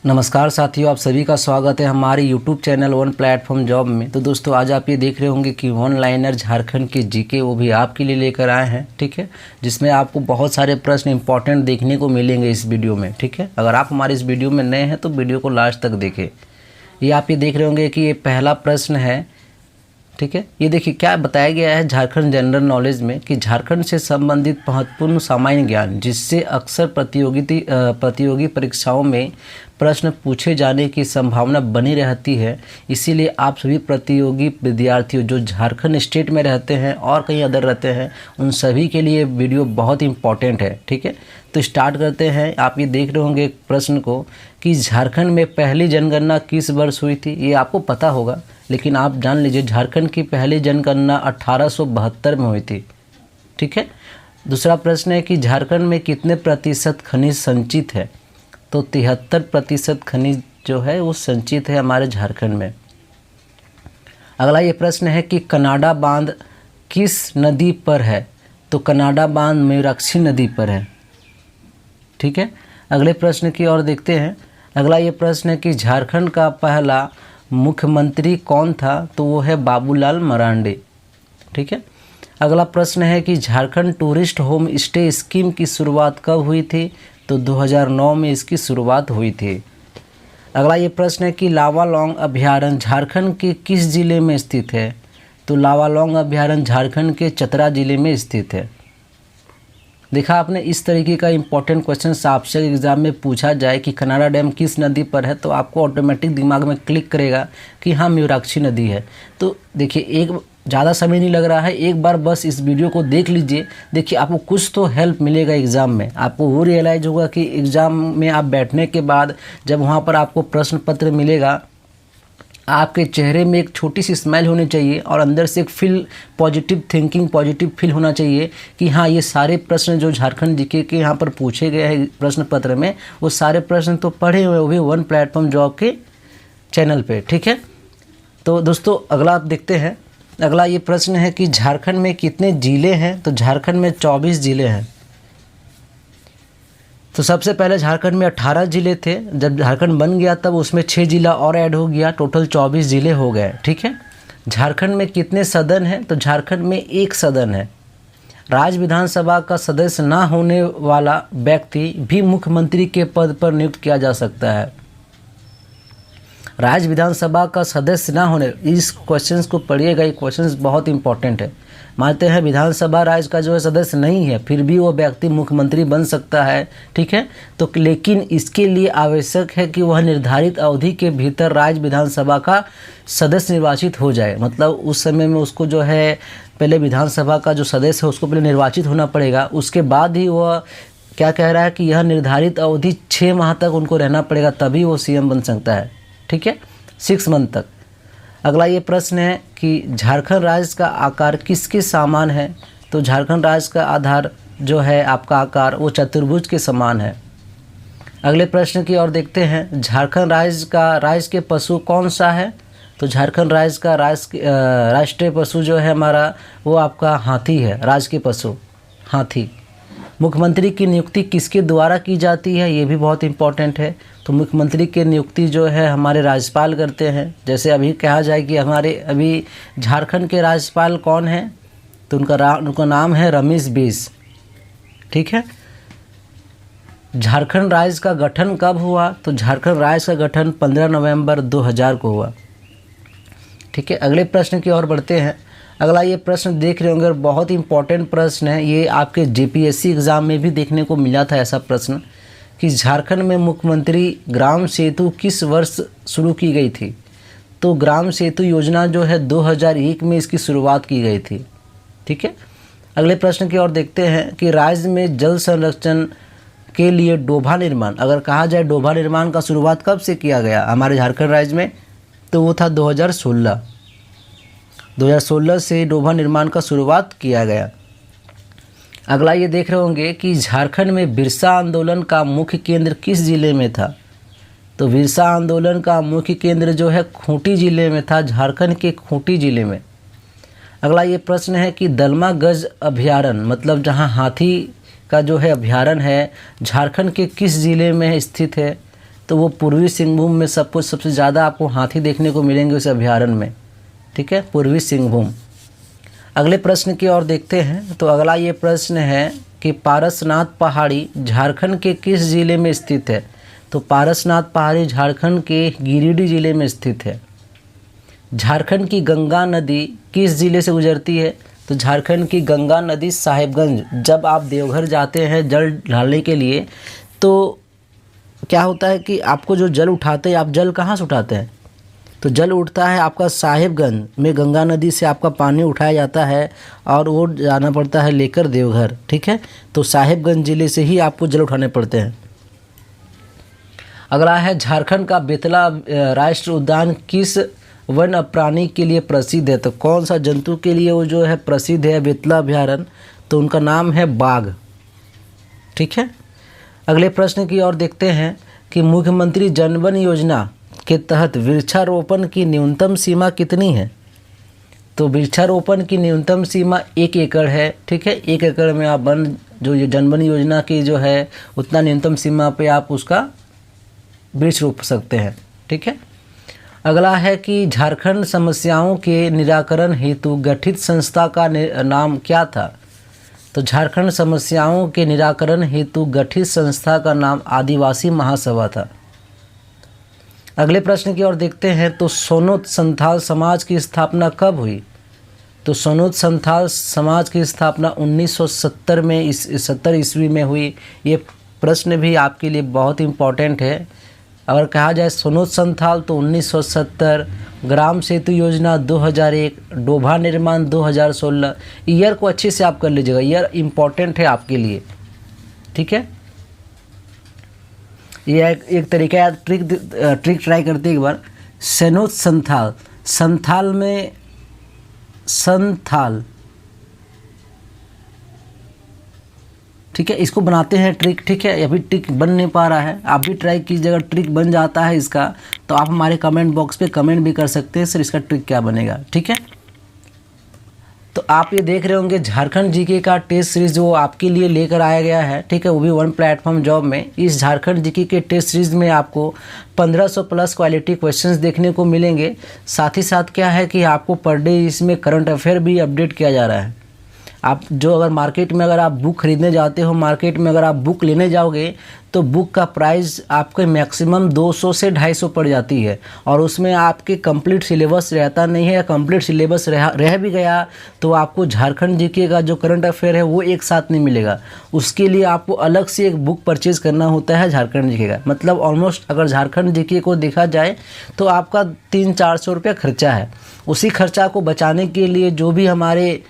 नमस्कार साथियों, आप सभी का स्वागत है हमारे YouTube channel one platform job में। तो दोस्तों, आज आप ये देख रहे होंगे कि वन लाइनर झारखंड के जीके वो भी आपके लिए लेकर आए हैं, ठीक है, जिसमें आपको बहुत सारे प्रश्न इंपॉर्टेंट देखने को मिलेंगे इस वीडियो में, ठीक है। अगर आप हमारे इस वीडियो में नए हैं तो वीडियो को लास्ट तक देखें। ये आप ये देख रहे होंगे कि ये पहला प्रश्न है, ठीक है। ये देखिए क्या बताया गया है झारखंड जनरल नॉलेज में कि झारखंड से संबंधित महत्वपूर्ण सामान्य ज्ञान जिससे अक्सर प्रतियोगी परीक्षाओं में प्रश्न पूछे जाने की संभावना बनी रहती है। इसीलिए आप सभी प्रतियोगी विद्यार्थियों जो झारखंड स्टेट में रहते हैं और कहीं अदर रहते हैं, उन सभी के लिए वीडियो बहुत इंपॉर्टेंट है, ठीक है। तो स्टार्ट करते हैं। आप ये देख रहे होंगे एक प्रश्न को कि झारखंड में पहली जनगणना किस वर्ष हुई थी। ये आपको पता होगा, लेकिन आप जान लीजिए झारखंड की पहली जनगणना 1872 में हुई थी, ठीक है। दूसरा प्रश्न है कि झारखंड में कितने प्रतिशत खनिज संचित है। तो 73% खनिज जो है वो संचित है हमारे झारखंड में। अगला ये प्रश्न है कि कनाडा बांध किस नदी पर है। तो कनाडा बांध मयूराक्षी नदी पर है, ठीक है। अगले प्रश्न की ओर देखते हैं। अगला ये प्रश्न है कि झारखंड का पहला मुख्यमंत्री कौन था। तो वो है बाबूलाल मरांडी, ठीक है। अगला प्रश्न है कि Jharkhand tourist home stay scheme की शुरुआत कब हुई थी। तो 2009 में इसकी शुरुआत हुई थी। अगला ये प्रश्न है कि लावालौंग अभयारण्य झारखंड के किस जिले में स्थित है। तो लावालौंग अभयारण्य झारखंड के चतरा जिले में स्थित है। देखा आपने, इस तरीके का इंपॉर्टेंट क्वेश्चन आपसे एग्जाम में पूछा जाए कि कनाडा डैम किस नदी पर है, तो आपको ऑटोमेटिक दिमाग में क्लिक करेगा कि हाँ मयूराक्षी नदी है। तो देखिए, एक ज़्यादा समय नहीं लग रहा है, एक बार बस इस वीडियो को देख लीजिए। देखिए आपको कुछ तो हेल्प मिलेगा एग्ज़ाम में। आपको वो रियलाइज़ होगा कि एग्ज़ाम में आप बैठने के बाद जब वहाँ पर आपको प्रश्न पत्र मिलेगा, आपके चेहरे में एक छोटी सी स्माइल होनी चाहिए और अंदर से एक पॉजिटिव थिंकिंग, पॉजिटिव फील होना चाहिए कि हाँ ये सारे प्रश्न जो झारखंड जीके के यहाँ पर पूछे गए हैं प्रश्न पत्र में, वो सारे प्रश्न तो पढ़े हुए वो भी वन प्लेटफॉर्म जॉब के चैनल पे, ठीक है। तो दोस्तों अगला आप देखते हैं। अगला ये प्रश्न है कि झारखंड में कितने ज़िले हैं। तो झारखंड में 24 ज़िले हैं। तो सबसे पहले झारखंड में 18 ज़िले थे। जब झारखंड बन गया तब उसमें 6 ज़िला और ऐड हो गया, टोटल 24 ज़िले हो गए, ठीक है। झारखंड में कितने सदन हैं। तो झारखंड में 1 सदन है। राज्य विधानसभा का सदस्य ना होने वाला व्यक्ति भी मुख्यमंत्री के पद पर नियुक्त किया जा सकता है। राज्य विधानसभा का सदस्य ना होने, इस क्वेश्चंस को पढ़िएगा, ये क्वेश्चंस बहुत इंपॉर्टेंट है। मानते हैं विधानसभा राज्य का जो है सदस्य नहीं है, फिर भी वो व्यक्ति मुख्यमंत्री बन सकता है, ठीक है। तो लेकिन इसके लिए आवश्यक है कि वह निर्धारित अवधि के भीतर राज्य विधानसभा का सदस्य निर्वाचित हो जाए। मतलब उस समय में उसको जो है पहले विधानसभा का जो सदस्य है उसको पहले निर्वाचित होना पड़ेगा, उसके बाद ही वह क्या कह रहा है कि यह निर्धारित अवधि 6 माह तक उनको रहना पड़ेगा, तभी वो सीएम बन सकता है, ठीक है, 6 मंथ तक। अगला ये प्रश्न है कि झारखंड राज्य का आकार किसके समान है। तो झारखंड राज्य का आधार जो है आपका आकार वो चतुर्भुज के समान है। अगले प्रश्न की ओर देखते हैं। झारखंड राज्य के पशु कौन सा है। तो झारखंड राज्य का राष्ट्रीय पशु जो है हमारा वो आपका हाथी है, राज्य के पशु हाथी। मुख्यमंत्री की नियुक्ति किसके द्वारा की जाती है, ये भी बहुत इंपॉर्टेंट है। तो मुख्यमंत्री की नियुक्ति जो है हमारे राज्यपाल करते हैं। जैसे अभी कहा जाए कि हमारे अभी झारखंड के राज्यपाल कौन हैं, तो उनका नाम है रमेश बिस, ठीक है। झारखंड राज्य का गठन कब हुआ। तो झारखंड राज्य का गठन 15 नवंबर 2000 को हुआ, ठीक है। अगले प्रश्न की ओर बढ़ते हैं। अगला ये प्रश्न देख रहे होंगे, बहुत इंपॉर्टेंट प्रश्न है ये, आपके जेपीएससी एग्ज़ाम में भी देखने को मिला था ऐसा प्रश्न कि झारखंड में मुख्यमंत्री ग्राम सेतु किस वर्ष शुरू की गई थी। तो ग्राम सेतु योजना जो है 2001 में इसकी शुरुआत की गई थी, ठीक है। अगले प्रश्न की ओर देखते हैं कि राज्य में जल संरक्षण के लिए डोभा निर्माण, अगर कहा जाए डोभा निर्माण का शुरुआत कब से किया गया हमारे झारखंड राज्य में, तो वो था 2016 से डोभा निर्माण का शुरुआत किया गया। अगला ये देख रहे होंगे कि झारखंड में बिरसा आंदोलन का मुख्य केंद्र किस जिले में था। तो बिरसा आंदोलन का मुख्य केंद्र जो है खूंटी जिले में था, झारखंड के खूंटी जिले में। अगला ये प्रश्न है कि दलमा गज अभयारण्य, मतलब जहां हाथी का जो है अभयारण्य है, झारखंड के किस जिले में स्थित है। तो वो पूर्वी सिंहभूम में सबसे ज़्यादा आपको हाथी देखने को मिलेंगे उस अभयारण्य में, ठीक है, पूर्वी सिंहभूम। अगले प्रश्न की ओर देखते हैं। तो अगला ये प्रश्न है कि पारसनाथ पहाड़ी झारखंड के किस ज़िले में स्थित है? तो पारसनाथ पहाड़ी झारखंड के गिरिडीह ज़िले में स्थित है। झारखंड की गंगा नदी किस ज़िले से गुजरती है? तो झारखंड की गंगा नदी साहिबगंज। जब आप देवघर जाते हैं जल ढालने के लिए, तो क्या होता है कि आपको जो जल उठाते हैं, आप जल कहाँ से उठाते हैं? तो जल उठता है आपका साहिबगंज में, गंगा नदी से आपका पानी उठाया जाता है और वो जाना पड़ता है लेकर देवघर, ठीक है। तो साहिबगंज ज़िले से ही आपको जल उठाने पड़ते हैं। अगला है झारखंड का बेतला राष्ट्रीय उद्यान किस वन्य प्राणी के लिए प्रसिद्ध है? तो कौन सा जंतु के लिए वो जो है प्रसिद्ध है बेतला अभयारण्य? तो उनका नाम है बाघ, ठीक है। अगले प्रश्न की ओर देखते हैं कि मुख्यमंत्री जनवन योजना के तहत वृक्षारोपण की न्यूनतम सीमा कितनी है? तो वृक्षारोपण की न्यूनतम सीमा 1 एकड़ है, ठीक है। 1 एकड़ में आप जो ये जनवन योजना की जो है उतना न्यूनतम सीमा पे आप उसका वृक्ष रोप सकते हैं, ठीक है। अगला है कि झारखंड समस्याओं के निराकरण हेतु गठित संस्था का नाम क्या था? तो झारखंड समस्याओं के निराकरण हेतु गठित संस्था का नाम आदिवासी महासभा था। अगले प्रश्न की ओर देखते हैं। तो सोनोत संथाल समाज की स्थापना कब हुई? तो सोनोत संथाल समाज की स्थापना 1970 में 70 ईस्वी में हुई। ये प्रश्न भी आपके लिए बहुत इम्पोर्टेंट है। अगर कहा जाए सोनोत संथाल तो 1970, ग्राम सेतु योजना 2001, डोभा निर्माण 2016। ईयर को अच्छे से आप कर लीजिएगा, ईयर इम्पोर्टेंट है आपके लिए, ठीक है। ये एक तरीका है, ट्रिक ट्राई करते एक बार। सोनोत संथाल, संथाल में संथाल, ठीक है, इसको बनाते हैं ट्रिक, ठीक है। अभी ट्रिक बन नहीं पा रहा है, आप भी ट्राई कीजिएगा, ट्रिक बन जाता है इसका तो आप हमारे कमेंट बॉक्स पे कमेंट भी कर सकते हैं सर इसका ट्रिक क्या बनेगा, ठीक है। तो आप ये देख रहे होंगे झारखंड जीके का टेस्ट सीरीज जो आपके लिए लेकर आया गया है, ठीक है, वो भी वन प्लेटफॉर्म जॉब में। इस झारखंड जीके के टेस्ट सीरीज में आपको 1500 प्लस क्वालिटी क्वेश्चंस देखने को मिलेंगे। साथ ही साथ क्या है कि आपको पर डे इसमें करंट अफेयर भी अपडेट किया जा रहा है। आप जो अगर मार्केट में अगर आप बुक खरीदने जाते हो, मार्केट में अगर आप बुक लेने जाओगे तो बुक का प्राइस आपके मैक्सिमम 200 से 250 पड़ जाती है और उसमें आपके कंप्लीट सिलेबस रहता नहीं है। कंप्लीट सिलेबस रह भी गया तो आपको झारखंड जीके का जो करंट अफेयर है वो एक साथ नहीं मिलेगा। उसके लिए आपको अलग से एक बुक परचेज़ करना होता है झारखंड जीके का। मतलब ऑलमोस्ट अगर झारखंड जीके को देखा जाए तो आपका 300-400 रुपये खर्चा है। उसी खर्चा को बचाने के लिए जो भी हमारे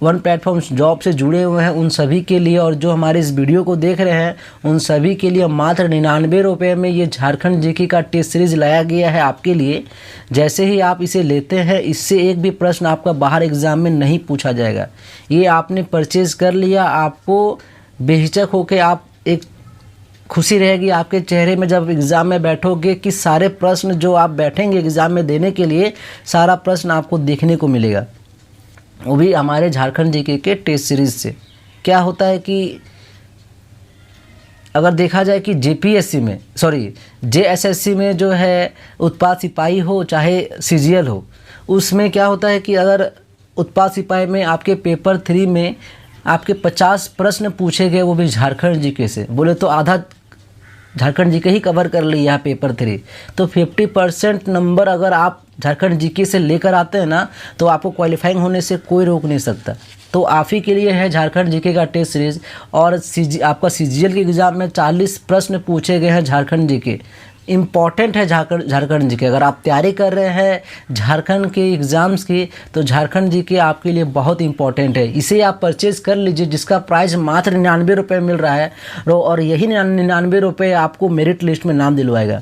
वन प्लेटफॉर्म जॉब से जुड़े हुए हैं उन सभी के लिए और जो हमारे इस वीडियो को देख रहे हैं उन सभी के लिए मात्र 99 रुपये में ये झारखंड जीके का टेस्ट सीरीज लाया गया है आपके लिए। जैसे ही आप इसे लेते हैं इससे एक भी प्रश्न आपका बाहर एग्ज़ाम में नहीं पूछा जाएगा। ये आपने परचेज़ कर लिया, आपको बेहिचक होकर आप एक खुशी रहेगी आपके चेहरे में जब एग्ज़ाम में बैठोगे कि सारे प्रश्न जो आप बैठेंगे एग्ज़ाम में देने के लिए सारा प्रश्न आपको देखने को मिलेगा, वो भी हमारे झारखंड जीके के टेस्ट सीरीज से। क्या होता है कि अगर देखा जाए कि जेएसएससी में जो है उत्पाद सिपाही हो चाहे सीजीएल हो, उसमें क्या होता है कि अगर उत्पाद सिपाही में आपके पेपर 3 में आपके 50 प्रश्न पूछे गए वो भी झारखंड जीके से, बोले तो आधा झारखंड जीके ही कवर कर लिया है पेपर 3। तो 50% नंबर अगर आप झारखंड जीके से लेकर आते हैं ना तो आपको क्वालिफाइंग होने से कोई रोक नहीं सकता। तो आप ही के लिए है झारखंड जीके का टेस्ट सीरीज। और आपका सीजीएल के एग्ज़ाम में 40 प्रश्न पूछे गए हैं झारखंड जीके। इम्पॉर्टेंट है झारखंड जीके। अगर आप तैयारी कर रहे हैं झारखंड के एग्ज़ाम्स की तो झारखंड जीके आपके लिए बहुत इंपॉर्टेंट है। इसे आप परचेज़ कर लीजिए जिसका प्राइस मात्र 99 रुपये मिल रहा है और यही 99 रुपये आपको मेरिट लिस्ट में नाम दिलवाएगा।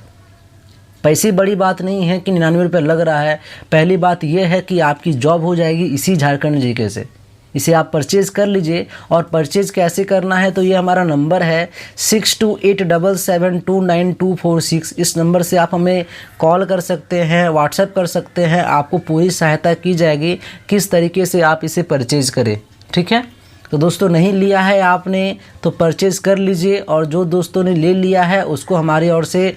पैसे बड़ी बात नहीं है कि 99 रुपये लग रहा है, पहली बात यह है कि आपकी जॉब हो जाएगी इसी झारखंड जीके से। इसे आप परचेज़ कर लीजिए। और परचेज़ कैसे करना है तो ये हमारा नंबर है 6287729246। इस नंबर से आप हमें कॉल कर सकते हैं, व्हाट्सएप कर सकते हैं, आपको पूरी सहायता की जाएगी किस तरीके से आप इसे परचेज़ करें, ठीक है। तो दोस्तों नहीं लिया है आपने तो परचेज़ कर लीजिए, और जो दोस्तों ने ले लिया है उसको हमारी ओर से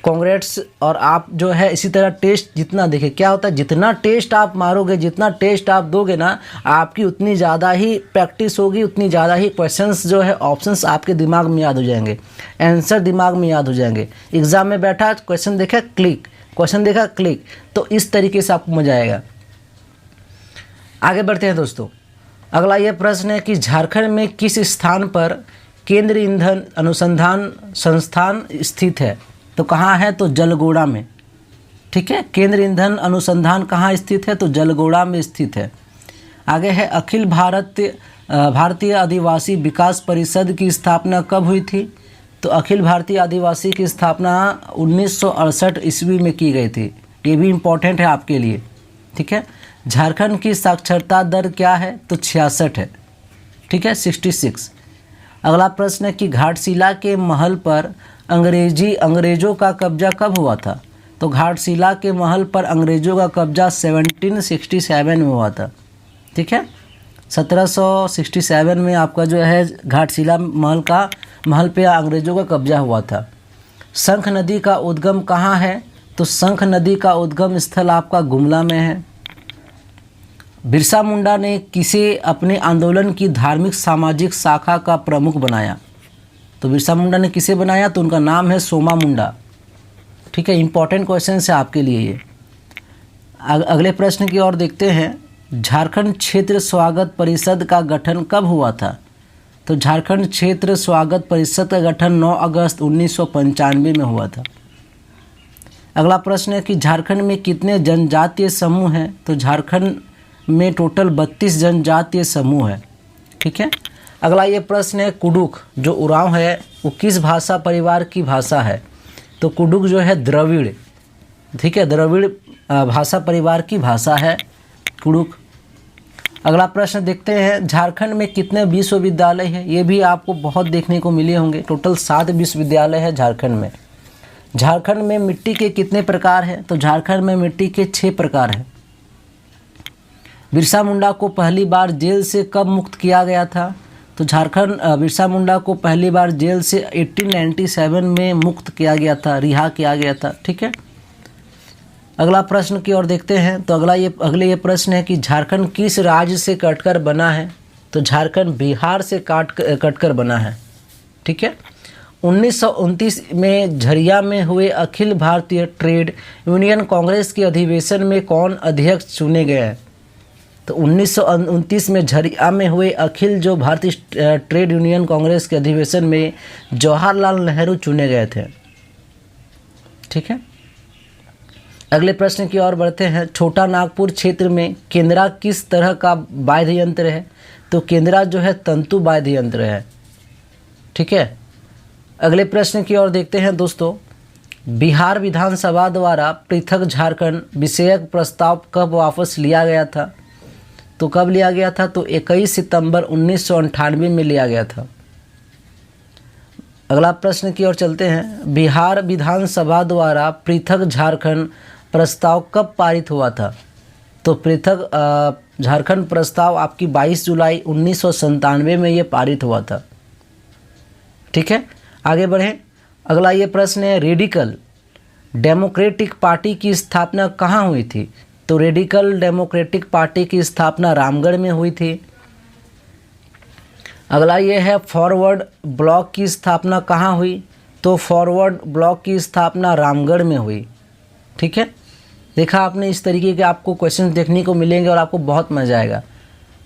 कांग्रेट्स। और आप जो है इसी तरह टेस्ट जितना देखिए क्या होता है, जितना टेस्ट आप मारोगे, जितना टेस्ट आप दोगे ना, आपकी उतनी ज़्यादा ही प्रैक्टिस होगी, उतनी ज़्यादा ही क्वेश्चंस जो है ऑप्शंस आपके दिमाग में याद हो जाएंगे, आंसर दिमाग में याद हो जाएंगे। एग्ज़ाम में बैठा क्वेश्चन देखा क्लिक, क्वेश्चन देखा क्लिक, तो इस तरीके से आपको मजा आएगा। आगे बढ़ते हैं दोस्तों। अगला ये प्रश्न है कि झारखंड में किस स्थान पर केंद्रीय ईंधन अनुसंधान संस्थान स्थित है? तो कहाँ है? तो जलगोड़ा में। ठीक है, केंद्रीय ईंधन अनुसंधान कहाँ स्थित है? तो जलगोड़ा में स्थित है। आगे है अखिल भारतीय आदिवासी विकास परिषद की स्थापना कब हुई थी? तो अखिल भारतीय आदिवासी की स्थापना 1968 ईस्वी में की गई थी। ये भी इम्पोर्टेंट है आपके लिए। ठीक है, झारखंड की साक्षरता दर क्या है? तो 66 है। ठीक है, 66। अगला प्रश्न है कि घाटशिला के महल पर अंग्रेजों का कब्जा कब हुआ था? तो घाटशिला के महल पर अंग्रेजों का कब्जा 1767 में हुआ था। ठीक है, 1767 में आपका जो है घाटशिला महल पे अंग्रेजों का कब्जा हुआ था। शंख नदी का उद्गम कहाँ है? तो शंख नदी का उद्गम स्थल आपका गुमला में है। बिरसा मुंडा ने किसे अपने आंदोलन की धार्मिक सामाजिक शाखा का प्रमुख बनाया? तो बिरसा मुंडा ने किसे बनाया? तो उनका नाम है सोमा मुंडा। ठीक है, इंपॉर्टेंट क्वेश्चन है आपके लिए ये। अगले प्रश्न की ओर देखते हैं। झारखंड क्षेत्र स्वागत परिषद का गठन कब हुआ था? तो झारखंड क्षेत्र स्वागत परिषद का गठन 9 अगस्त 1995 में हुआ था। अगला प्रश्न है कि झारखंड में कितने जनजातीय समूह हैं? तो झारखंड में टोटल 32 जनजातीय समूह है। ठीक है, अगला ये प्रश्न है कुडुख जो उरांव है वो किस भाषा परिवार की भाषा है? तो कुडुख जो है द्रविड़। ठीक है, द्रविड़ भाषा परिवार की भाषा है कुडुख। अगला प्रश्न देखते हैं। झारखंड में कितने विश्वविद्यालय हैं? ये भी आपको बहुत देखने को मिले होंगे। टोटल 7 विश्वविद्यालय है झारखंड में। झारखंड में मिट्टी के कितने प्रकार हैं? तो झारखंड में मिट्टी के 6 प्रकार हैं। बिरसा मुंडा को पहली बार जेल से कब मुक्त किया गया था? तो झारखंड बिरसा मुंडा को पहली बार जेल से 1897 में मुक्त किया गया था, रिहा किया गया था। ठीक है, अगला प्रश्न की ओर देखते हैं। तो अगले ये प्रश्न है कि झारखंड किस राज्य से कटकर बना है? तो झारखंड बिहार से कटकर बना है। ठीक है, 1929 में झरिया में हुए अखिल भारतीय ट्रेड यूनियन कांग्रेस के अधिवेशन में कौन अध्यक्ष चुने गए हैं? तो 1929 में झरिया में हुए अखिल जो भारतीय ट्रेड यूनियन कांग्रेस के अधिवेशन में जवाहरलाल नेहरू चुने गए थे। ठीक है, अगले प्रश्न की ओर बढ़ते हैं। छोटा नागपुर क्षेत्र में केंद्रा किस तरह का वाद्य यंत्र है? तो केंद्रा जो है तंतु वाद्य यंत्र है। ठीक है, अगले प्रश्न की ओर देखते हैं दोस्तों। बिहार विधानसभा द्वारा पृथक झारखंड विषयक प्रस्ताव कब वापस लिया गया था? तो कब लिया गया था? तो 21 सितंबर 1998 में लिया गया था। अगला प्रश्न की ओर चलते हैं। बिहार विधानसभा द्वारा पृथक झारखंड प्रस्ताव कब पारित हुआ था? तो पृथक झारखंड प्रस्ताव आपकी 22 जुलाई 1997 में ये पारित हुआ था। ठीक है, आगे बढ़ें। अगला ये प्रश्न है। रेडिकल डेमोक्रेटिक पार्टी की स्थापना कहाँ हुई थी? तो रेडिकल डेमोक्रेटिक पार्टी की स्थापना रामगढ़ में हुई थी। अगला ये है फॉरवर्ड ब्लॉक की स्थापना कहाँ हुई? तो फॉरवर्ड ब्लॉक की स्थापना रामगढ़ में हुई। ठीक है, देखा आपने, इस तरीके के आपको क्वेश्चन देखने को मिलेंगे और आपको बहुत मजा आएगा।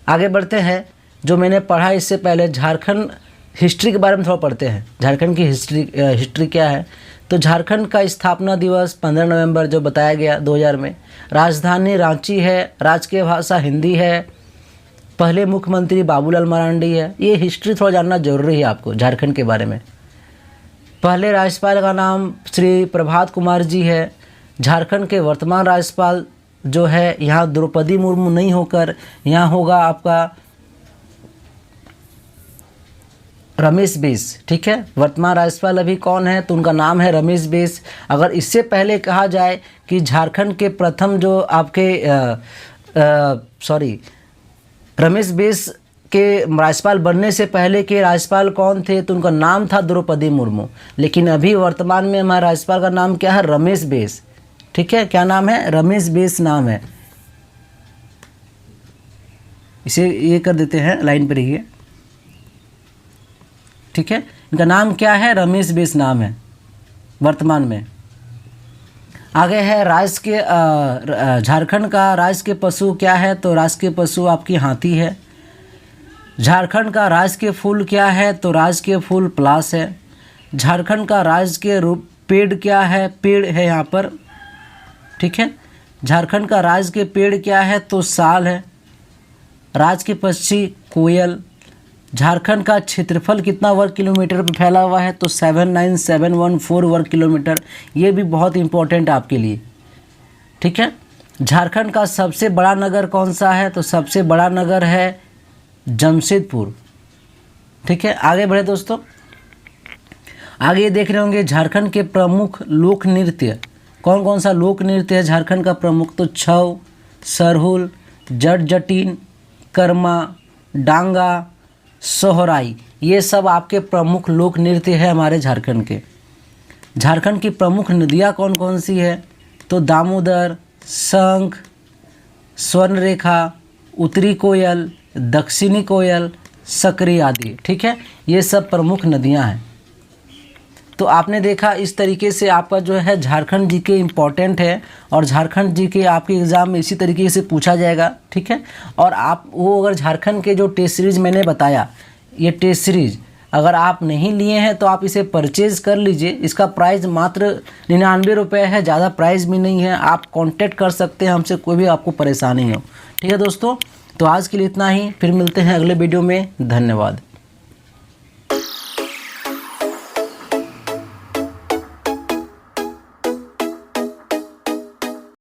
आगे बढ़ते हैं। जो मैंने पढ़ा इससे पहले झारखंड हिस्ट्री के बारे में थोड़ा पढ़ते हैं। झारखंड की हिस्ट्री क्या है? तो झारखंड का स्थापना दिवस 15 नवंबर जो बताया गया 2000 में। राजधानी रांची है, राजकीय भाषा हिंदी है, पहले मुख्यमंत्री बाबूलाल मरांडी है। ये हिस्ट्री थोड़ा जानना जरूरी है आपको झारखंड के बारे में। पहले राज्यपाल का नाम श्री प्रभात कुमार जी है। झारखंड के वर्तमान राज्यपाल जो है यहाँ द्रौपदी मुर्मू नहीं होकर यहाँ होगा आपका रमेश बिस। ठीक है, वर्तमान राज्यपाल अभी कौन है? तो उनका नाम है रमेश बिस। अगर इससे पहले कहा जाए कि झारखंड के प्रथम जो आपके रमेश बिस के राज्यपाल बनने से पहले के राज्यपाल कौन थे, तो उनका नाम था द्रौपदी मुर्मू। लेकिन अभी वर्तमान में हमारे राज्यपाल का नाम क्या है, रमेश बैस। ठीक है, क्या नाम है, रमेश बैस नाम है। इसे ये कर देते हैं, लाइन पर रहिए। ठीक है, इनका नाम क्या है, रमेश बैस नाम है वर्तमान में। आगे है राज्य के झारखंड का राज्य के पशु क्या है, तो राष्ट्रीय पशु आपकी हाथी है। झारखंड का राज्य के फूल क्या है, तो राज्य के फूल पलाश है। झारखंड का राज्य के पेड़ क्या है, पेड़ है यहाँ पर। ठीक है, झारखंड का राज्य के पेड़ क्या है, तो साल है। राज्य के पक्षी कोयल। झारखंड का क्षेत्रफल कितना वर्ग किलोमीटर पर फैला हुआ है, तो 79714 वर्ग किलोमीटर। ये भी बहुत इंपॉर्टेंट आपके लिए। ठीक है, झारखंड का सबसे बड़ा नगर कौन सा है, तो सबसे बड़ा नगर है जमशेदपुर। ठीक है, आगे बढ़े दोस्तों। आगे ये देख रहे होंगे झारखंड के प्रमुख लोक नृत्य कौन कौन सा लोक नृत्य है झारखंड का प्रमुख, तो छऊ, सरहुल, जट जटिन, कर्मा, डांगा, सोहराई। ये सब आपके प्रमुख लोक नृत्य है हमारे झारखंड के। झारखंड की प्रमुख नदियाँ कौन कौन सी है, तो दामोदर, शंख, स्वर्णरेखा, उत्तरी कोयल, दक्षिणी कोयल, सकरी आदि। ठीक है, ये सब प्रमुख नदियाँ हैं। तो आपने देखा इस तरीके से आपका जो है झारखंड जीके इम्पॉर्टेंट है, और झारखंड जीके आपके एग्ज़ाम में इसी तरीके से पूछा जाएगा। ठीक है, और आप वो अगर झारखंड के जो टेस्ट सीरीज़ मैंने बताया, ये टेस्ट सीरीज़ अगर आप नहीं लिए हैं तो आप इसे परचेज़ कर लीजिए। इसका प्राइस मात्र 99 रुपये है, ज़्यादा प्राइस भी नहीं है। आप कांटेक्ट कर सकते हैं हमसे, कोई भी आपको परेशानी हो। ठीक है दोस्तों, तो आज के लिए इतना ही, फिर मिलते हैं अगले वीडियो में। धन्यवाद।